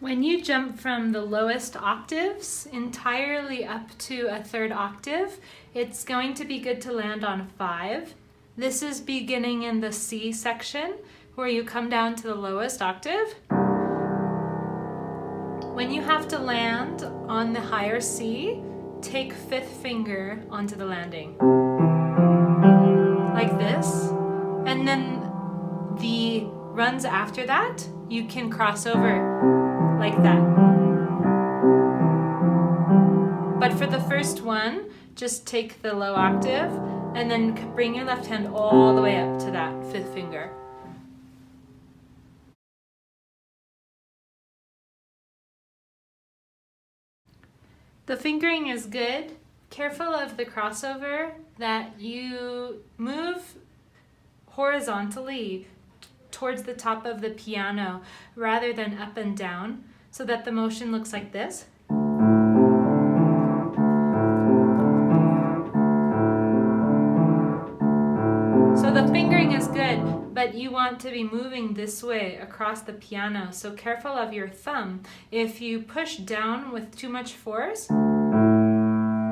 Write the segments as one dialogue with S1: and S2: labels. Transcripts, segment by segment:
S1: When you jump from the lowest octaves entirely up to a third octave, it's going to be good to land on 5. This is beginning in the C section, where you come down to the lowest octave. When you have to land on the higher C, take 5th finger onto the landing. Like this. And then the runs after that, you can cross over like that. But for the first one, just take the low octave and then bring your left hand all the way up to that 5th finger. The fingering is good. Careful of the crossover, that you move horizontally towards the top of the piano rather than up and down, so that the motion looks like this. So the fingering is good, but you want to be moving this way across the piano, so careful of your thumb. If you push down with too much force,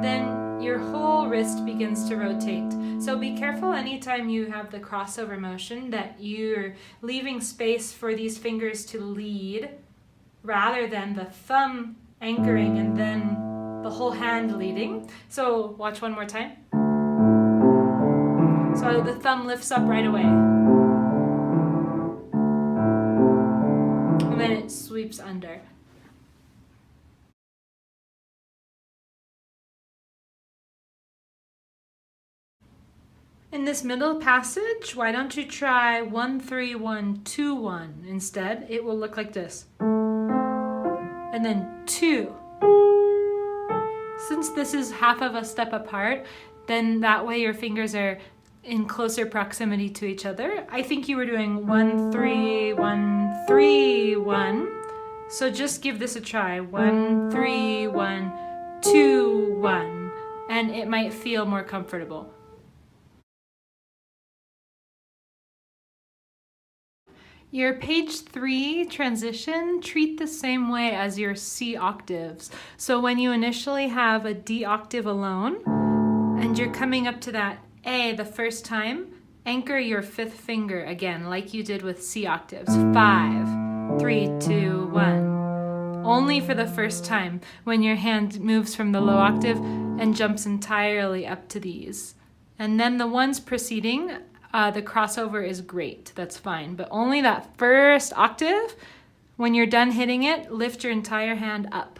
S1: then your whole wrist begins to rotate. So be careful anytime you have the crossover motion that you're leaving space for these fingers to lead rather than the thumb anchoring and then the whole hand leading. So watch one more time. So the thumb lifts up right away. And then it sweeps under. In this middle passage, why don't you try 1, 3, 1, 2, 1 instead? It will look like this. And then 2. Since this is half of a step apart, then that way your fingers are in closer proximity to each other. I think you were doing 1, 3, 1, 3, 1. So just give this a try. 1, 3, 1, 2, 1. And it might feel more comfortable. Your page 3 transition, treat the same way as your C octaves. So when you initially have a D octave alone, and you're coming up to that A the first time, anchor your 5th finger again, like you did with C octaves. 5, 3, 2, 1. Only for the first time, when your hand moves from the low octave and jumps entirely up to these. And then the ones preceding, the crossover is great, that's fine. But only that first octave, when you're done hitting it, lift your entire hand up.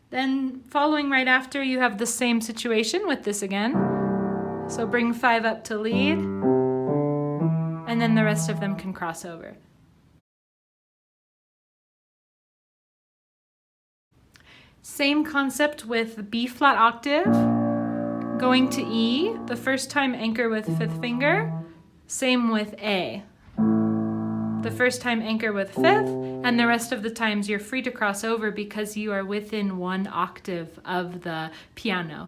S1: Then following right after, you have the same situation with this again. So bring 5 up to lead, and then the rest of them can cross over. Same concept with B flat octave, going to E. The first time anchor with 5th finger. Same with A. The first time anchor with 5th, and the rest of the times you're free to cross over because you are within 1 octave of the piano.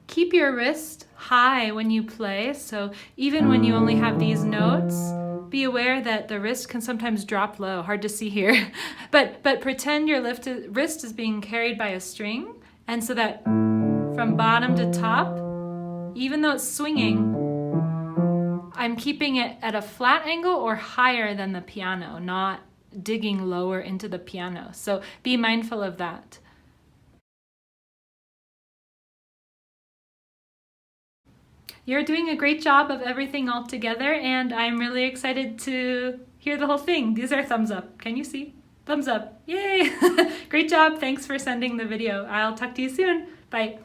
S1: Keep your wrist high when you play, so even when you only have these notes, be aware that the wrist can sometimes drop low, hard to see here, but pretend your wrist is being carried by a string, and so that from bottom to top, even though it's swinging, I'm keeping it at a flat angle or higher than the piano, not digging lower into the piano. So be mindful of that. You're doing a great job of everything all together, and I'm really excited to hear the whole thing. These are thumbs up. Can you see? Thumbs up. Yay! Great job. Thanks for sending the video. I'll talk to you soon. Bye.